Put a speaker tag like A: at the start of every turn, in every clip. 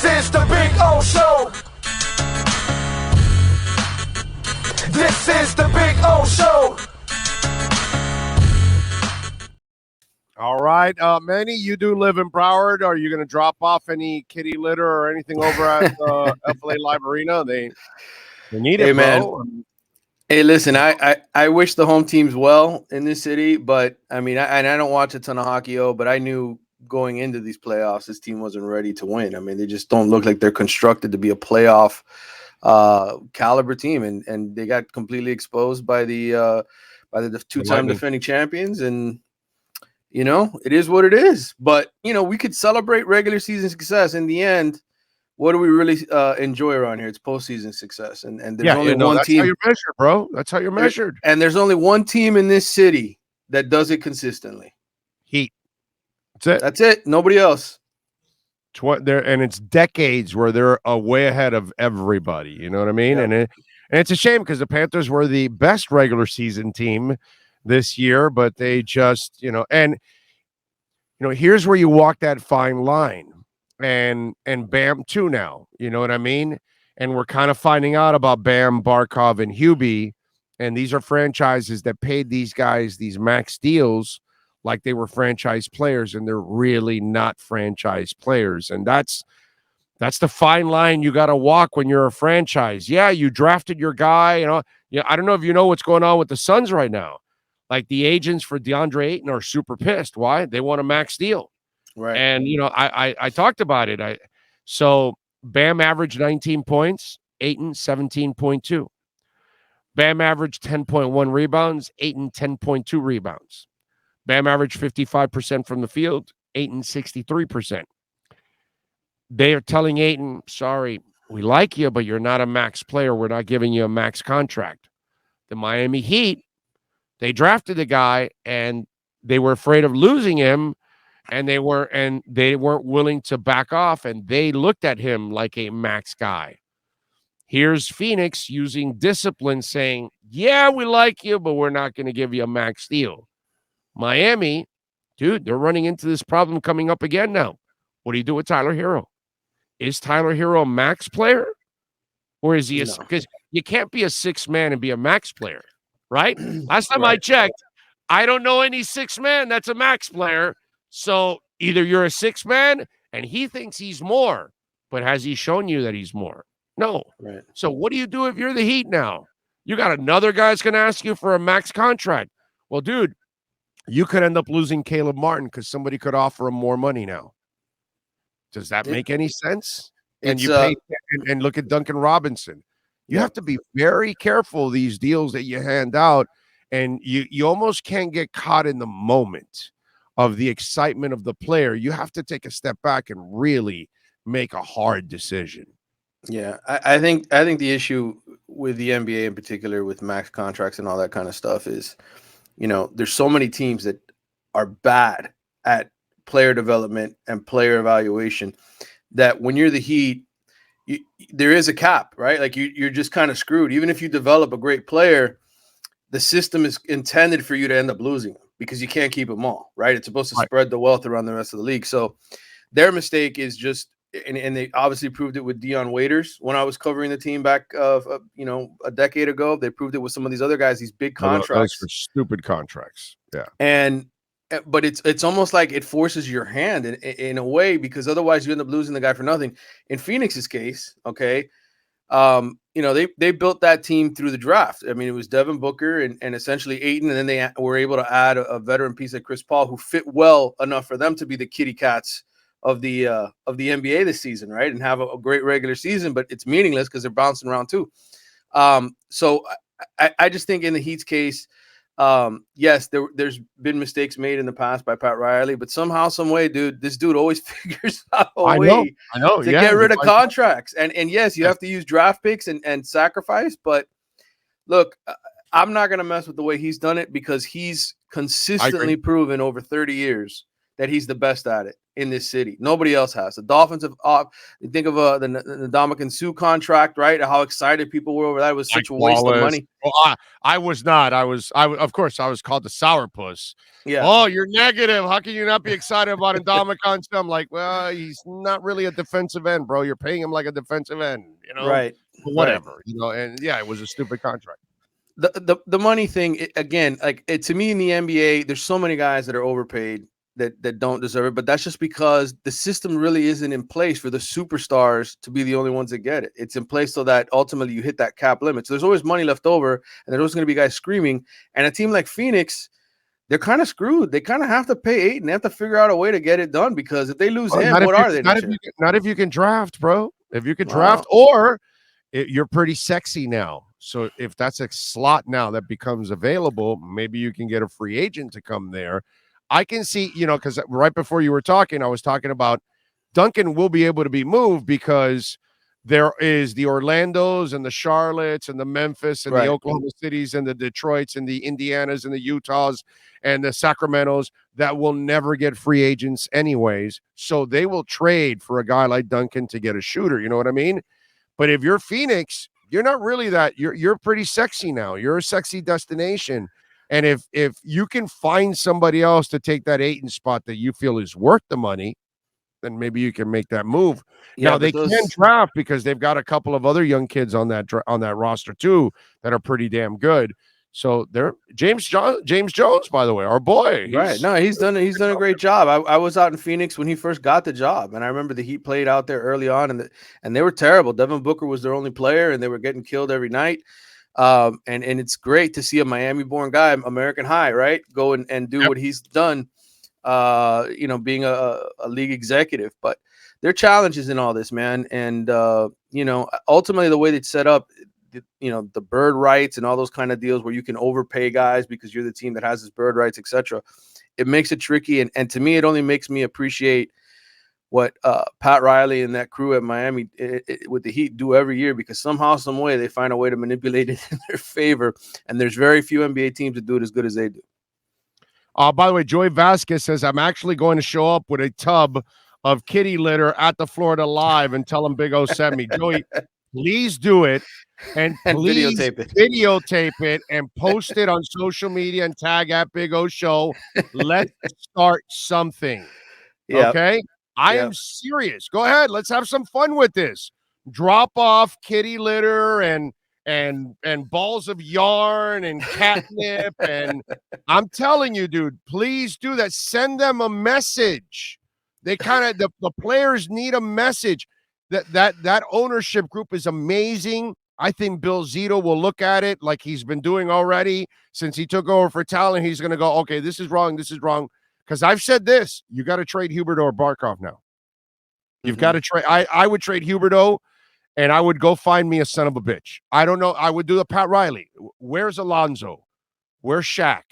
A: is the Big O Show. This is the Big O Show.
B: All right, Manny, you do live in Broward. Are you going to drop off any kitty litter or anything over at FLA Live Arena? They need it, bro.
C: Man. Hey, listen, I wish the home teams well in this city, but I mean, I don't watch a ton of hockey, but I knew going into these playoffs, this team wasn't ready to win. I mean, they just don't look like they're constructed to be a playoff caliber team, and they got completely exposed by the two-time defending champions, and you know, it is what it is. But you know, we could celebrate regular season success. In the end, what do we really enjoy around here? It's postseason success, and there's only one team.
B: That's how you're measured, bro. That's how you're measured.
C: And there's only one team in this city that does it consistently.
B: Heat. That's it.
C: That's it. Nobody else.
B: And it's decades where they're way ahead of everybody. You know what I mean? Yeah. And it's a shame because the Panthers were the best regular season team this year, but they just, here's where you walk that fine line. And Bam too now, you know what I mean? And we're kind of finding out about Bam, Barkov, and Hubie, and these are franchises that paid these guys these max deals like they were franchise players, and they're really not franchise players. And that's the fine line you got to walk when you're a franchise. Yeah, you drafted your guy, I don't know if you know what's going on with the Suns right now. Like the agents for DeAndre Ayton are super pissed. Why? They want a max deal.
C: Right.
B: And, I talked about it. So Bam averaged 19 points, Ayton 17.2. Bam averaged 10.1 rebounds, Ayton 10.2 rebounds. Bam averaged 55% from the field, Ayton 63%. They are telling Ayton, sorry, we like you, but you're not a max player. We're not giving you a max contract. The Miami Heat, they drafted the guy, and they were afraid of losing him. And they weren't willing to back off, and they looked at him like a max guy. Here's Phoenix using discipline, saying, yeah, we like you, but we're not going to give you a max deal. Miami, dude, they're running into this problem coming up again now. What do you do with Tyler Hero? Is Tyler Hero a max player? Or is he because you can't be a six man and be a max player, right? Last time I checked, I don't know any six man that's a max player. So either you're a six man and he thinks he's more, but has he shown you that he's more? No.
C: Right.
B: So what do you do if you're the Heat now? You got another guy's going to ask you for a max contract. Well, dude, you could end up losing Caleb Martin because somebody could offer him more money now. Does that make any sense? And you pay and look at Duncan Robinson. You have to be very careful these deals that you hand out, and you almost can't get caught in the moment of the excitement of the player. You have to take a step back and really make a hard decision.
C: Yeah, I think the issue with the NBA in particular with max contracts and all that kind of stuff is, there's so many teams that are bad at player development and player evaluation that when you're the Heat, there is a cap, right? Like you're just kind of screwed. Even if you develop a great player, the system is intended for you to end up losing them because you can't keep them all, right? It's supposed to spread the wealth around the rest of the league. So their mistake is just, and they obviously proved it with Dion Waiters when I was covering the team back a decade ago. They proved it with some of these other guys, these big contracts.
B: Those stupid contracts. Yeah.
C: But it's almost like it forces your hand in a way, because otherwise you end up losing the guy for nothing. In Phoenix's case, okay, they built that team through the draft. I mean, it was Devin Booker and essentially Ayton, and then they were able to add a veteran piece like Chris Paul, who fit well enough for them to be the kitty cats of the NBA this season, right? And have a great regular season, but it's meaningless because they're bouncing around too. So I just think in the Heat's case, yes, there's been mistakes made in the past by Pat Riley, but somehow, some way, dude, this dude always figures out a way to get rid of contracts. And yes, you have to use draft picks and sacrifice, but look, I'm not going to mess with the way he's done it because he's consistently proven over 30 years that he's the best at it in this city. Nobody else has. The Dolphins have, you think of the Ndamukong Suh contract, right? How excited people were over that. It was such a waste of money.
B: Well, I was not. Of course, I was called the sourpuss.
C: Yeah.
B: Oh, you're negative. How can you not be excited about Ndamukong Suh? I'm like, well, he's not really a defensive end, bro. You're paying him like a defensive end, you know?
C: Right.
B: But whatever, you know, and yeah, it was a stupid contract.
C: The money thing, again, like to me in the NBA, there's so many guys that are overpaid that don't deserve it, but that's just because the system really isn't in place for the superstars to be the only ones that get it. It's in place so that ultimately you hit that cap limit. So there's always money left over, and there's always going to be guys screaming. And a team like Phoenix, they're kind of screwed. They kind of have to pay Ayton. They have to figure out a way to get it done, because if they lose him, what are they?
B: Not if you can draft, bro. If you can draft, or you're pretty sexy now. So if that's a slot now that becomes available, maybe you can get a free agent to come there. I can see, you know, because right before you were talking, I was talking about Duncan will be able to be moved because there is the Orlandos and the Charlottes and the Memphis and the Oklahoma Cities and the Detroits and the Indianas and the Utahs and the Sacramentos that will never get free agents anyways. So they will trade for a guy like Duncan to get a shooter. You know what I mean? But if you're Phoenix, you're not really that. You're pretty sexy now. You're a sexy destination. And if you can find somebody else to take that Ayton spot that you feel is worth the money, then maybe you can make that move. Yeah, now they can draft because they've got a couple of other young kids on that roster too that are pretty damn good. So they're James Jones, by the way, our boy.
C: Right. No, he's done a great job. I was out in Phoenix when he first got the job, and I remember the Heat played out there early on, and they were terrible. Devin Booker was their only player, and they were getting killed every night. And it's great to see a Miami-born guy, American High, right, go and do what he's done. You know, being a league executive, but there are challenges in all this, man. And you know, ultimately the way they set up, you know, the bird rights and all those kind of deals where you can overpay guys because you're the team that has this bird rights, etc. It makes it tricky, and to me, it only makes me appreciate what Pat Riley and that crew at Miami with the Heat do every year, because somehow, some way, they find a way to manipulate it in their favor. And there's very few NBA teams that do it as good as they do.
B: By the way, Joey Vasquez says, I'm actually going to show up with a tub of kitty litter at the Florida Live and tell him Big O sent me. Joey, please do it. And please videotape it and post it on social media and tag at Big O Show. Let's start something. Okay? I am serious. Go ahead. Let's have some fun with this. Drop off kitty litter and balls of yarn and catnip. And I'm telling you, dude, please do that. Send them a message. They kind of, the players need a message. That ownership group is amazing. I think Bill Zito will look at it like he's been doing already since he took over for Talent. He's going to go, okay, this is wrong. This is wrong. Because I've said this, you got to trade Huberdeau or Barkov now. You've got to trade. I would trade Huberdeau, and I would go find me a son of a bitch. I don't know. I would do a Pat Riley. Where's Alonzo? Where's Shaq?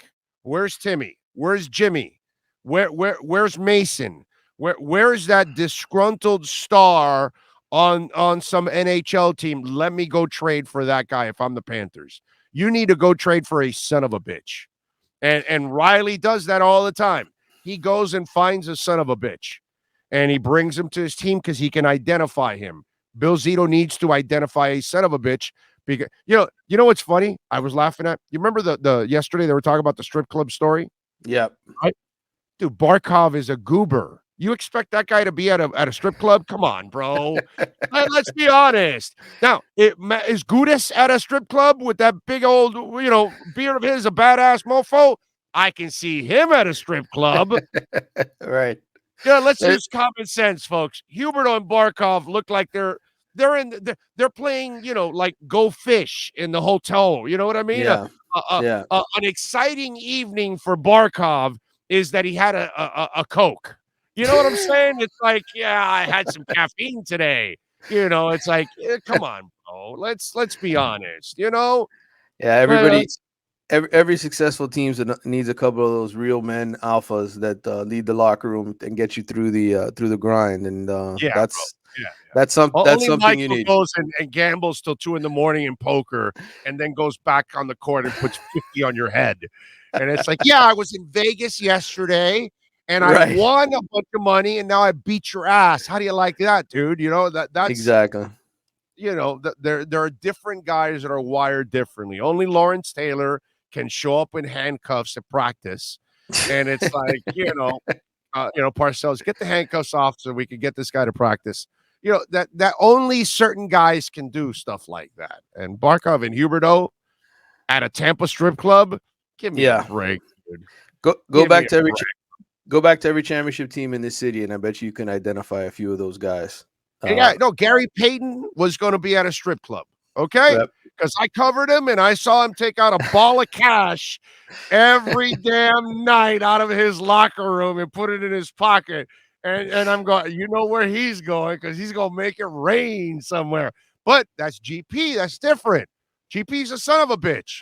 B: Where's Timmy? Where's Jimmy? Where's Mason? Where's that disgruntled star on some NHL team? Let me go trade for that guy if I'm the Panthers. You need to go trade for a son of a bitch. And Riley does that all the time. He goes and finds a son of a bitch, and he brings him to his team because he can identify him. Bill Zito needs to identify a son of a bitch because you know what's funny? I was laughing at. You remember the yesterday they were talking about the strip club story?
C: Yeah.
B: Right? Dude, Barkov is a goober. You expect that guy to be at a strip club? Come on, bro. Let's be honest. Now, is Gudas at a strip club with that big old, beard of his, a badass mofo? I can see him at a strip club.
C: Right.
B: Yeah, let's use common sense, folks. Huberdeau and Barkov look like they're playing, like Go Fish in the hotel. You know what I mean?
C: Yeah.
B: An exciting evening for Barkov is that he had a Coke. You know what I'm saying? It's like, yeah, I had some caffeine today. It's like, come on, bro. Let's be honest.
C: Yeah, every successful team needs a couple of those real men alphas that lead the locker room and get you through the grind. And that's something you need.
B: Goes and gambles till 2 a.m. in poker, and then goes back on the court and puts 50 on your head. And it's like, yeah, I was in Vegas yesterday. and I won a bunch of money, and now I beat your ass. How do you like that, dude? You know, that's
C: exactly.
B: You know, there are different guys that are wired differently. Only Lawrence Taylor can show up in handcuffs at practice, and it's like, Parcells, get the handcuffs off so we can get this guy to practice. You know, that only certain guys can do stuff like that. And Barkov and Huberdeau at a Tampa strip club, give me a break, dude.
C: Go back to every championship team in this city, and I bet you can identify a few of those guys.
B: Gary Payton was going to be at a strip club, okay? Because I covered him, and I saw him take out a ball of cash every damn night out of his locker room and put it in his pocket. And I'm going, you know where he's going, because he's going to make it rain somewhere. But that's GP. That's different. GP's a son of a bitch.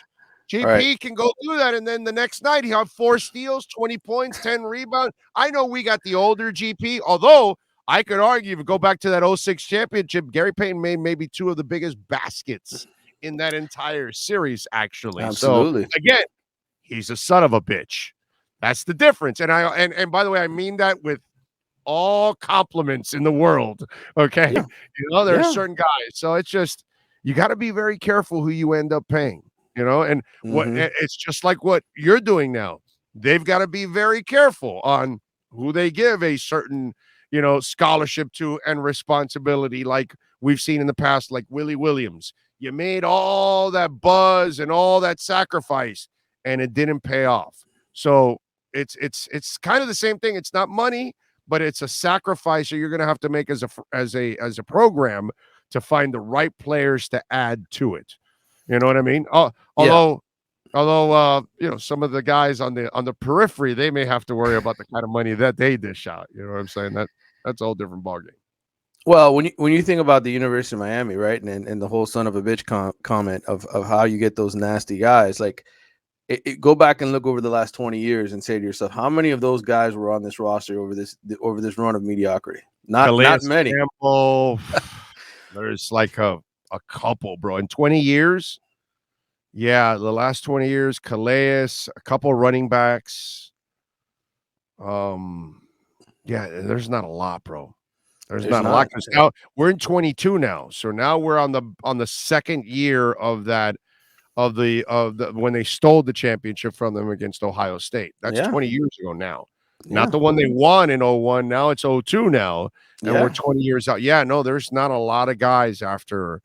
B: GP can go do that, and then the next night he'll have 4 steals, 20 points, 10 rebounds. I know we got the older GP, although I could argue, if you go back to that 06 championship, Gary Payton made maybe 2 of the biggest baskets in that entire series, actually.
C: Absolutely.
B: So, again, he's a son of a bitch. That's the difference. And by the way, I mean that with all compliments in the world, okay?
C: Yeah.
B: You know, there are certain guys. So it's just, you got to be very careful who you end up paying, you know? And what it's just like what you're doing now. They've got to be very careful on who they give a certain, scholarship to and responsibility, like we've seen in the past, like Willie Williams. You made all that buzz and all that sacrifice, and it didn't pay off. So it's kind of the same thing. It's not money, but it's a sacrifice that you're going to have to make as a program to find the right players to add to it. You know what I mean? Although some of the guys on the periphery, they may have to worry about the kind of money that they dish out. You know what I'm saying? That's a whole different ballgame.
C: Well, when you think about the University of Miami, right, and the whole son of a bitch comment of how you get those nasty guys, like go back and look over the last 20 years and say to yourself, how many of those guys were on this roster over this run of mediocrity? Not many.
B: Campbell, there's like a couple, bro. In 20 years, the last 20 years, Calais, a couple running backs. There's not a lot, bro. There's not a lot. Now we're in 22 now, so now we're on the second year of that of the when they stole the championship from them against Ohio State. That's 20 years ago now. Not the one they won in 01. Now it's 02 now, and we're 20 years out. There's not a lot of guys after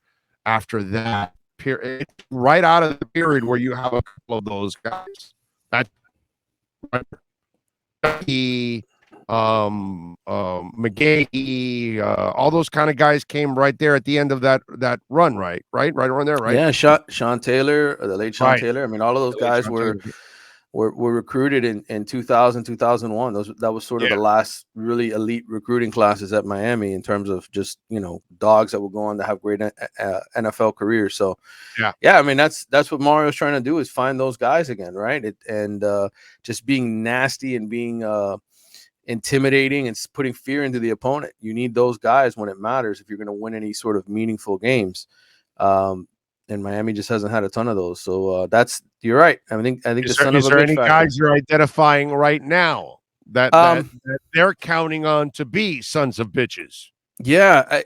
B: that period. Right out of the period where you have a couple of those guys. McGahee, all those kind of guys came right there at the end of that run, right around there, right?
C: Yeah, Sean Taylor, the late Sean Taylor. I mean, all of those guys were recruited in 2000, 2001. That was sort of the last really elite recruiting classes at Miami in terms of just, dogs that would go on to have great NFL careers. So, I mean, that's what Mario's trying to do, is find those guys again, right? Just being nasty and being intimidating and putting fear into the opponent. You need those guys when it matters if you're going to win any sort of meaningful games. And Miami just hasn't had a ton of those. So you're right. I think
B: is there any guys you're identifying right now that they're counting on to be sons of bitches?
C: Yeah,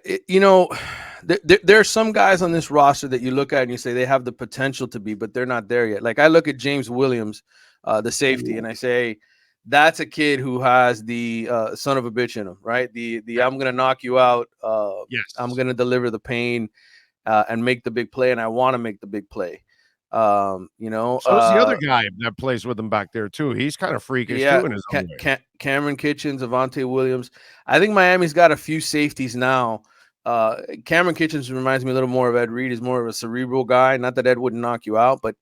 C: there are some guys on this roster that you look at and you say they have the potential to be, but they're not there yet. Like I look at James Williams, the safety, and I say, that's a kid who has the son of a bitch in him, right? The I'm going to knock you out. I'm going to deliver the pain and make the big play, and I want to make the big play. So is
B: the other guy that plays with him back there too. He's kind of freakish too in his own way.
C: Cameron Kitchens, Avante Williams. I think Miami's got a few safeties now. Cameron Kitchens reminds me a little more of Ed Reed. He's more of a cerebral guy. Not that Ed wouldn't knock you out, but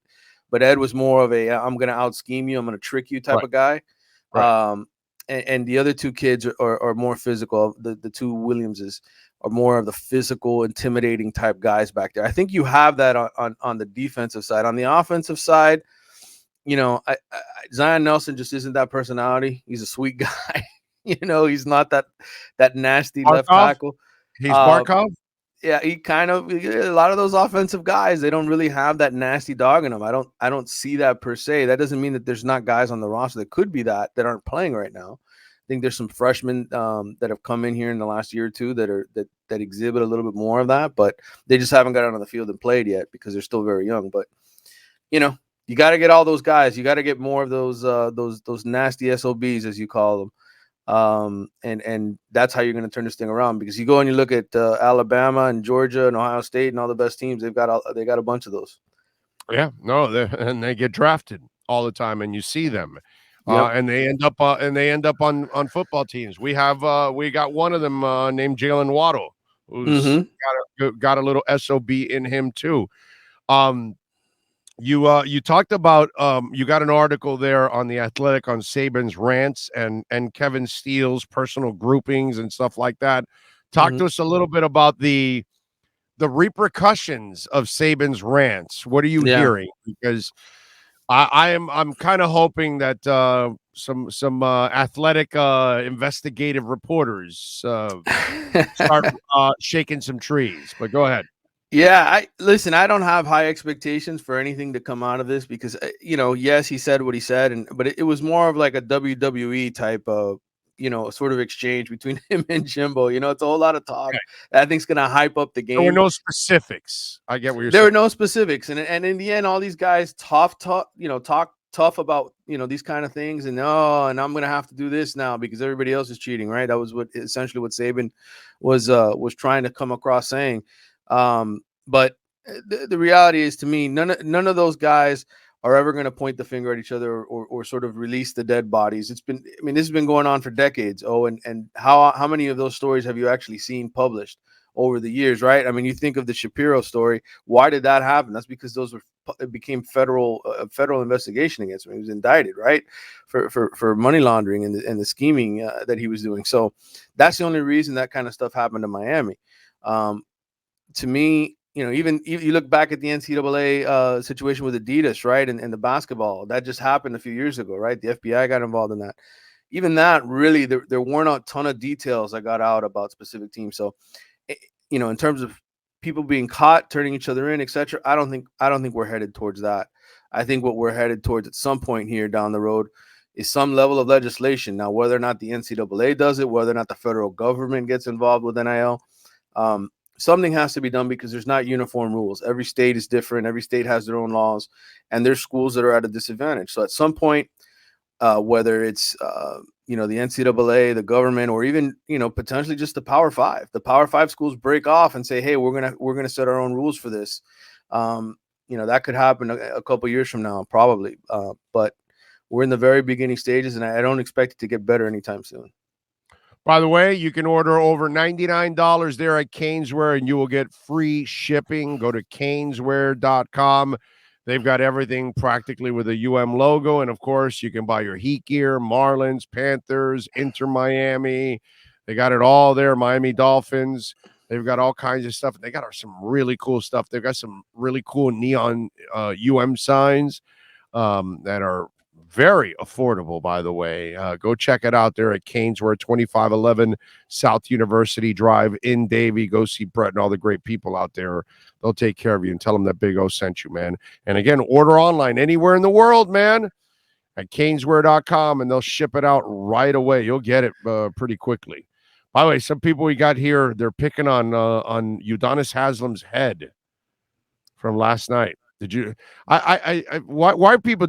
C: Ed was more of a I'm going to out scheme you, I'm going to trick you type of guy. Right. And the other two kids are more physical. The two Williamses are more of the physical, intimidating type guys back there. I think you have that on the defensive side. On the offensive side, Zion Nelson just isn't that personality. He's a sweet guy. He's not that nasty left tackle.
B: He's Barkov.
C: Yeah, a lot of those offensive guys, they don't really have that nasty dog in them. I don't see that per se. That doesn't mean that there's not guys on the roster that could be that aren't playing right now. think there's some freshmen that have come in here in the last year or two that exhibit a little bit more of that, but they just haven't got out on the field and played yet because they're still very young. But you got to get all those guys. You got to get more of those nasty SOBs, as you call them. And that's how you're going to turn this thing around, because you go and you look at Alabama and Georgia and Ohio State and all the best teams. They got a bunch of those.
B: Yeah, no, and they get drafted all the time, and you see them,
C: Yep.
B: and they end up on football teams. We got one of them named Jalen Waddle, who's got a little SOB in him too. You talked about you got an article there on The Athletic on Saban's rants and Kevin Steele's personal groupings and stuff like that. Talk to us a little bit about the repercussions of Saban's rants. What are you hearing? Because I'm kind of hoping that some athletic investigative reporters start shaking some trees. But go ahead.
C: Yeah, I don't have high expectations for anything to come out of this because, yes, he said what he said, but it was more of like a WWE type of, sort of exchange between him and Jimbo. It's a whole lot of talk. Okay. I think it's going to hype up the game.
B: There were no specifics. I get what you're saying.
C: There were no specifics. And in the end, all these guys talk tough about, these kind of things. And I'm going to have to do this now because everybody else is cheating, right? That was essentially what Saban was trying to come across saying. But the reality is, to me, none of those guys are ever going to point the finger at each other or sort of release the dead bodies. This has been going on for decades. And how many of those stories have you actually seen published over the years, right? I mean, you think of the Shapiro story. Why did that happen? That's because it became federal investigation against him. He was indicted, right, for money laundering and the scheming that he was doing. So that's the only reason that kind of stuff happened in Miami. To me, even you look back at the NCAA situation with Adidas, right, and the basketball that just happened a few years ago, right? The FBI got involved in that. Even that, really, there weren't a ton of details that got out about specific teams. So, in terms of people being caught, turning each other in, etc., I don't think we're headed towards that. I think what we're headed towards at some point here down the road is some level of legislation. Now, whether or not the NCAA does it, whether or not the federal government gets involved with NIL. Something has to be done because there's not uniform rules. Every state is different. Every state has their own laws, and there's schools that are at a disadvantage. So at some point, whether it's the NCAA, the government, or even potentially just the Power Five schools break off and say, hey, we're gonna set our own rules for this. That could happen a couple years from now, probably. But we're in the very beginning stages, and I don't expect it to get better anytime soon.
B: By the way, you can order over $99 there at Caneswear, and you will get free shipping. Go to caneswear.com. They've got everything practically with a logo. And, of course, you can buy your Heat gear, Marlins, Panthers, Inter Miami. They got it all there, Miami Dolphins. They've got all kinds of stuff. They got some really cool stuff. They've got some really cool neon signs that are very affordable, by the way. Go check it out there at Caneswear, 2511 South University Drive in Davie. Go see Brett and all the great people out there. They'll take care of you and tell them that Big O sent you, man. And again, order online anywhere in the world, man, at caneswear.com, and they'll ship it out right away. You'll get it pretty quickly. By the way, some people we got here, they're picking on Udonis Haslem's head from last night. Did you? Why are people?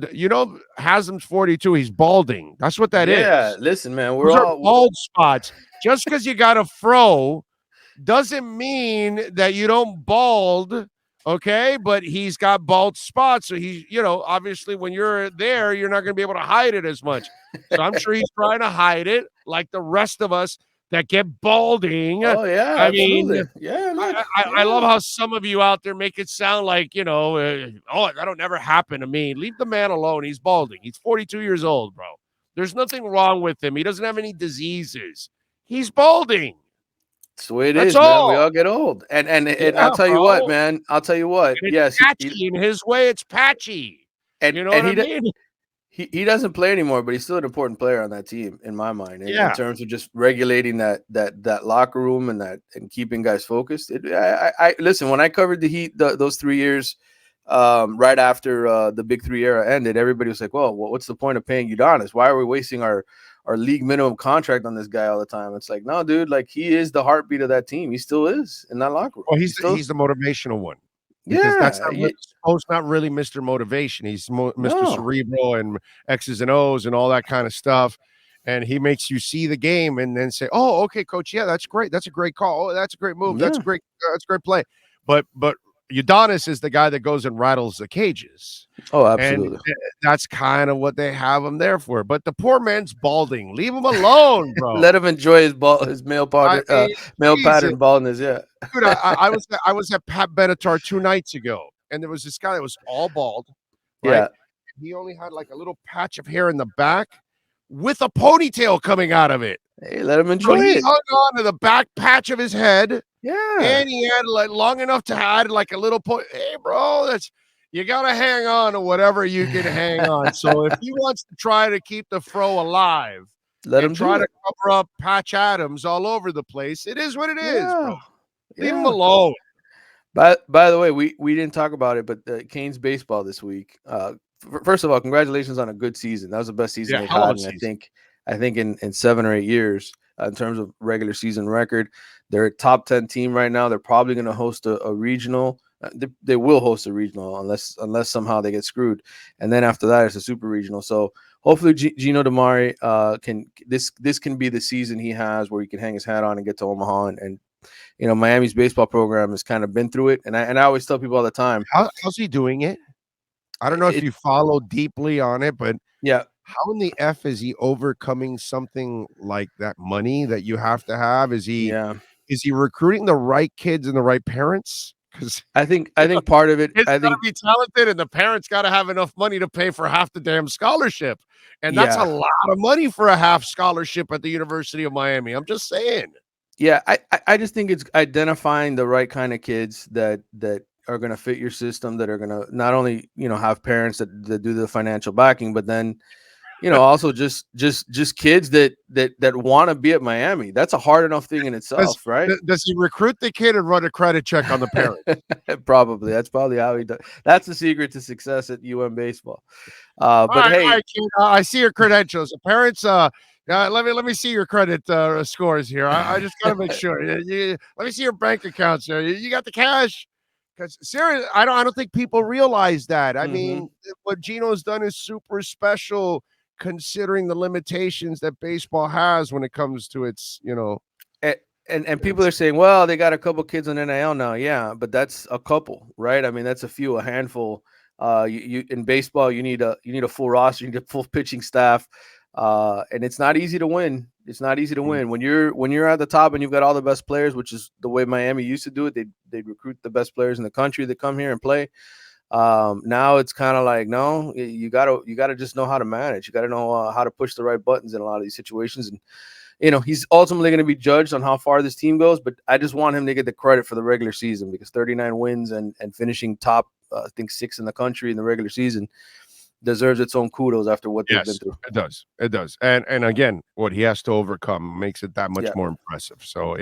B: Haslem's 42. He's balding. That's what that is.
C: Yeah, listen, man.
B: Those are bald spots. Just because you got a fro doesn't mean that you don't bald. Okay, but he's got bald spots, so he's obviously when you're there, you're not going to be able to hide it as much. So I'm sure he's trying to hide it, like the rest of us that get balding.
C: Oh yeah, absolutely.
B: I love how some of you out there make it sound like that'll never happen to me. Leave the man alone. He's balding. He's 42 years old, bro. There's nothing wrong with him. He doesn't have any diseases. He's balding.
C: That's the way it is, man. We all get old, and I'll tell you what, man. I'll tell you what.
B: Yes, patchy in his way. It's patchy.
C: And you know what I mean? He doesn't play anymore, but he's still an important player on that team, in my mind. In terms of just regulating that locker room and keeping guys focused. I listen, when I covered the Heat those 3 years, right after the Big Three era ended, everybody was like, "Well, what's the point of paying Udonis? Why are we wasting our league minimum contract on this guy all the time. It's like, no, dude, like he is the heartbeat of that team. He still is in that locker room.
B: Well, he's the motivational one. Because
C: Yeah,
B: that's not really, not really Mr. Motivation. He's Mr. Cerebral and X's and O's and all that kind of stuff. And he makes you see the game and then say, "Oh, okay, coach, yeah, that's great. That's a great call. Oh, that's a great move. That's a great play." But Udonis is the guy that goes and rattles the cages.
C: Oh, absolutely.
B: And that's kind of what they have him there for. But the poor man's balding. Leave him alone, bro.
C: Let him enjoy his male pattern baldness. Yeah,
B: dude, I was at Pat Benatar 2 nights ago, and there was this guy that was all bald. Right?
C: Yeah,
B: he only had like a little patch of hair in the back with a ponytail coming out of it.
C: Hey, let him enjoy it.
B: He hung on to the back patch of his head.
C: Yeah,
B: and he had like long enough to add like a little point. Hey, bro, you gotta hang on to whatever you can hang on. So if he wants to try to keep the fro alive,
C: let him
B: try to cover up Patch Adams all over the place. It is what it is, bro. Leave him alone.
C: By the way, we didn't talk about it, but Canes baseball this week. First of all, congratulations on a good season. That was the best season they've had, I think in 7 or 8 years in terms of regular season record. They're a top 10 team right now. They're probably going to host a regional. They will host a regional unless somehow they get screwed. And then after that, it's a super regional. So hopefully Gino DiMare this can be the season he has where he can hang his hat on and get to Omaha. And you know, Miami's baseball program has kind of been through it. And I always tell people all the time.
B: How's he doing it? I don't know if you follow deeply on it, but
C: yeah.
B: How in the F is he overcoming something like that money that you have to have? Is he recruiting the right kids and the right parents? Because
C: I think part of it,
B: I think be talented, and the parents got to have enough money to pay for half the damn scholarship, and that's a lot of money for a half scholarship at the University of Miami. I'm just saying.
C: Yeah, I just think it's identifying the right kind of kids that are going to fit your system, that are going to not only have parents that do the financial backing, but then also just kids that want to be at Miami. That's a hard enough thing in itself, right?
B: Does he recruit the kid and run a credit check on the parent?
C: Probably. That's probably how he does. That's the secret to success at UM baseball.
B: But hey, I see your credentials. The parents, let me see your credit scores here. I just gotta make sure. Let me see your bank accounts there. You got the cash? Because seriously, I don't think people realize that. I mean, what Gino's done is super special, considering the limitations that baseball has when it comes to its,
C: and people are saying, well, they got a couple kids on NIL now. Yeah, but that's a couple, right? I mean, that's a handful. You in baseball, you need a full roster, you need a full pitching staff. And it's not easy to win. It's not easy to win when you're at the top and you've got all the best players, which is the way Miami used to do it. They recruit the best players in the country that come here and play. Now it's kind of like, no, you gotta just know how to manage. You gotta know how to push the right buttons in a lot of these situations. And he's ultimately going to be judged on how far this team goes. But I just want him to get the credit for the regular season, because 39 wins and finishing top, I think 6 in the country in the regular season deserves its own kudos after what they've been through.
B: It does. And again, what he has to overcome makes it that much more impressive. So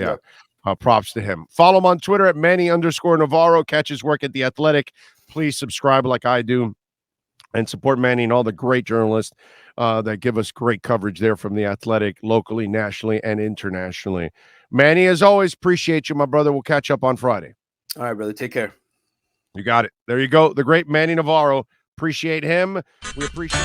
B: props to him. Follow him on Twitter at Manny_Navarro. Catch his work at The Athletic. Please subscribe like I do and support Manny and all the great journalists that give us great coverage there from The Athletic, locally, nationally, and internationally. Manny, as always, appreciate you, my brother. We'll catch up on Friday.
C: All right, brother. Take care.
B: You got it. There you go. The great Manny Navarro. Appreciate him. We appreciate